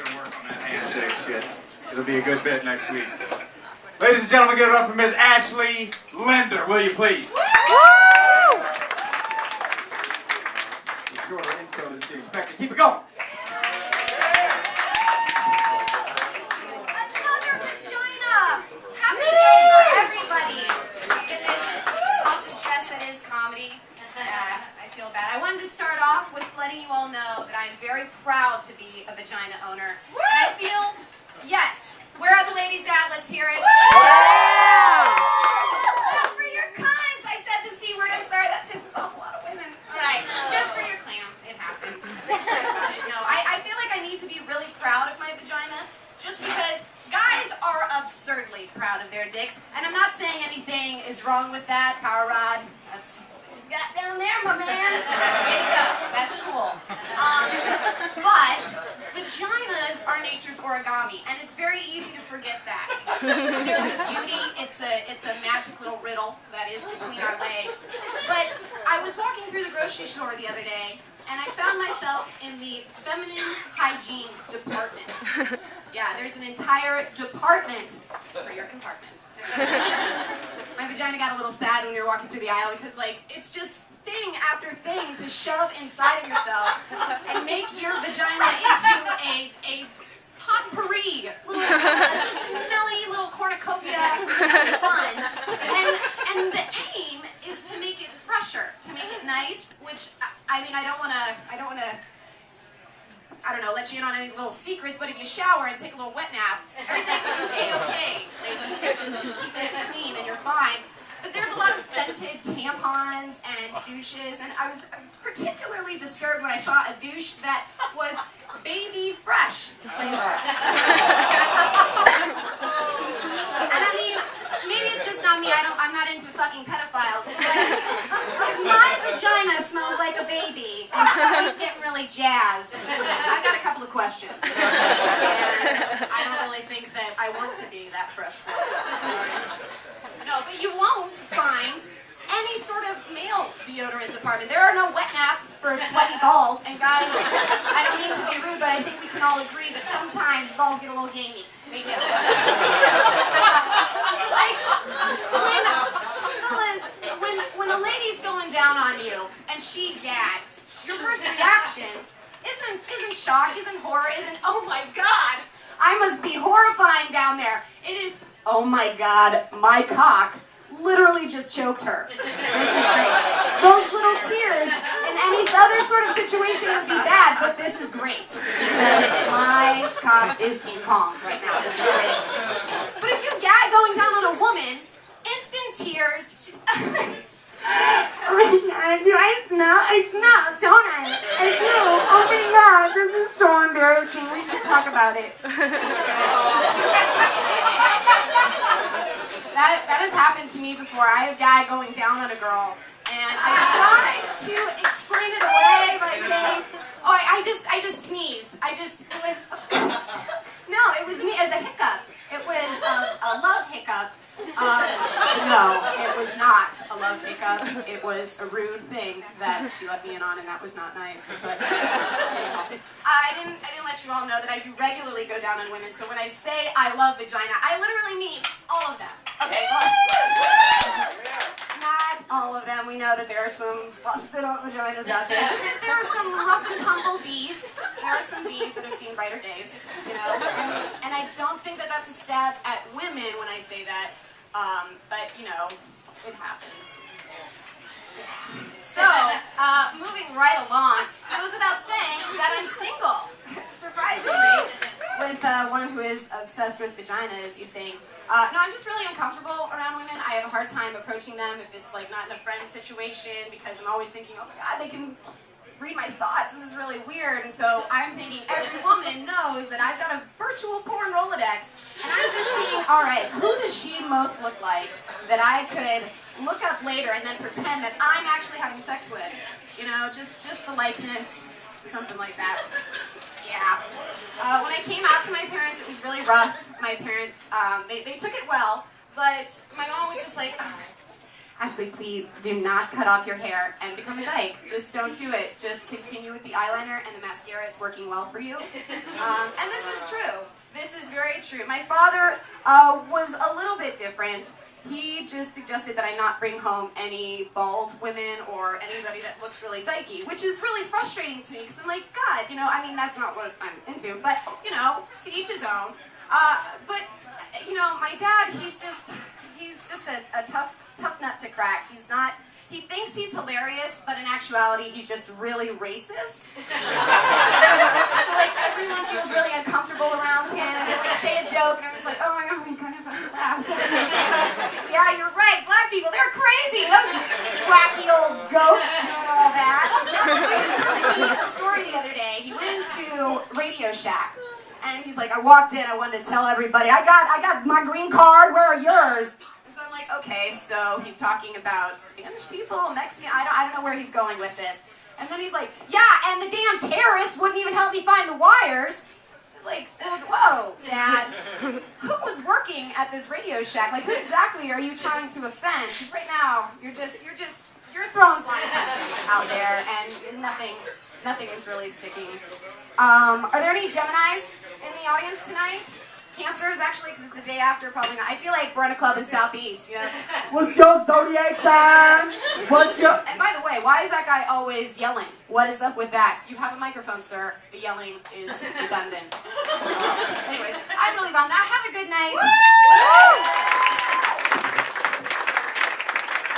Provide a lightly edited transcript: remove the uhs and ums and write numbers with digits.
gonna work on that handshake shit. It'll be a good bit next week. Ladies and gentlemen, give it up for Ms. Ashley Linder, will you please? The shorter intro than she expected. Keep it going. Another vagina! Happy day for everybody in this sausage fest that is comedy. I feel bad. I wanted to start off with letting you all know that I am very proud to be a vagina owner. And I feel, yes, where are the ladies at? Let's hear it. For your cunt! I said the C word. I'm sorry, that pisses off a lot of women. All right, just for your clam. It happens. No, I feel like I need to be really proud of my vagina just because guys are absurdly proud of their dicks. And I'm not saying anything is wrong with that. Power Rod, that's what you got down there, my man. Way to go. That's cool. But vaginas are nature's origami, and it's very easy to forget that. There's a beauty, it's a magic little riddle that is between our legs. But I was walking through the grocery store the other day, and I found myself in the feminine hygiene department. Yeah, there's an entire department for your compartment. My vagina got a little sad when we were walking through the aisle because, like, it's just thing after thing to shove inside of yourself and make your vagina into a potpourri, smelly little cornucopia fun. And the aim is to make it fresher, to make it nice. Which I mean, I don't wanna, let you in on any little secrets. But if you shower and take a little wet nap, everything is a-okay. Just keep it clean and you're fine. But there's a lot of scented tampons and douches, and I was particularly disturbed when I saw a douche that was baby fresh flavor. And I mean, maybe it's just not me. I'm not into fucking pedophiles. But if my vagina smells like a baby and somebody's getting really jazzed, I got a couple of questions. And I don't really think that I want to be that fresh flavor. No, but you won't find any sort of male deodorant department. There are no wet naps for sweaty balls. And guys, I don't mean to be rude, but I think we can all agree that sometimes balls get a little gamey. They do. Like, fellas, when a lady's going down on you and she gags, your first reaction isn't shock, isn't horror, isn't, oh my God, I must be horrifying down there. It is, oh my God, my cock literally just choked her. This is great. Those little tears in any other sort of situation would be bad, but this is great. Because my cock is King Kong right now. This is great. But if you gag going down on a woman, instant tears. I smell, don't I? I do. Oh my God, this is so embarrassing. We should talk about it. That has happened to me before. I have gagged going down on a girl, and I tried to explain it away by saying, oh, I just sneezed. It was me as a hiccup. It was a love hiccup. No, it was not a love hiccup. It was a rude thing that she let me in on, and that was not nice. But I didn't let you all know that I do regularly go down on women. So when I say I love vagina, I literally mean all of them. Okay, well, not all of them. We know that there are some busted up vaginas out there. Just that there are some rough and tumble D's. There are some D's that have seen brighter days, you know. And I don't think that that's a stab at women when I say that. But, you know, it happens. So, moving right along, it goes without saying that I'm single. Surprisingly, with one who is obsessed with vaginas, you'd think. No, I'm just really uncomfortable around women. I have a hard time approaching them if it's, like, not in a friend situation, because I'm always thinking, oh my God, they can read my thoughts. This is really weird. And so I'm thinking every woman knows that I've got a virtual porn Rolodex, and I'm just seeing, all right, who does she most look like that I could look up later and then pretend that I'm actually having sex with? You know, just the likeness, something like that. Yeah. When I came out to my parents, it was really rough. My parents, they took it well, but my mom was just like, oh. Ashley, please do not cut off your hair and become a dyke. Just don't do it. Just continue with the eyeliner and the mascara. It's working well for you. And this is true. This is very true. My father was a little bit different. He just suggested that I not bring home any bald women or anybody that looks really dykey, which is really frustrating to me because I'm like, God, you know, I mean, that's not what I'm into, but, you know, to each his own. But, you know, my dad, he's just a tough nut to crack. He thinks he's hilarious, but in actuality, he's just really racist. So, like, everyone feels really uncomfortable around him, and he'll, like, say a joke, and everyone's like, oh my God, we kind of have to laugh. Yeah, you're right, black people, they're crazy. Those wacky old goats doing all that. He was telling me a story the other day. He went into Radio Shack, and he's like, I walked in, I wanted to tell everybody, I got my green card, where are yours? So I'm like, okay, so he's talking about Spanish people, Mexican, I don't know where he's going with this. And then he's like, yeah, and the damn terrorists wouldn't even help me find the wires. I was like, whoa, Dad, who was working at this Radio Shack? Like, who exactly are you trying to offend? Because right now, you're throwing blind questions out there, and nothing is really sticking. Are there any Geminis in the audience tonight? Cancers, actually, because it's the day after, probably not. I feel like we're in a club in Southeast, you know? What's your zodiac sign? What's your... And by the way, why is that guy always yelling? What is up with that? You have a microphone, sir. The yelling is redundant. Anyways, I believe on that. Have a good night. Woo!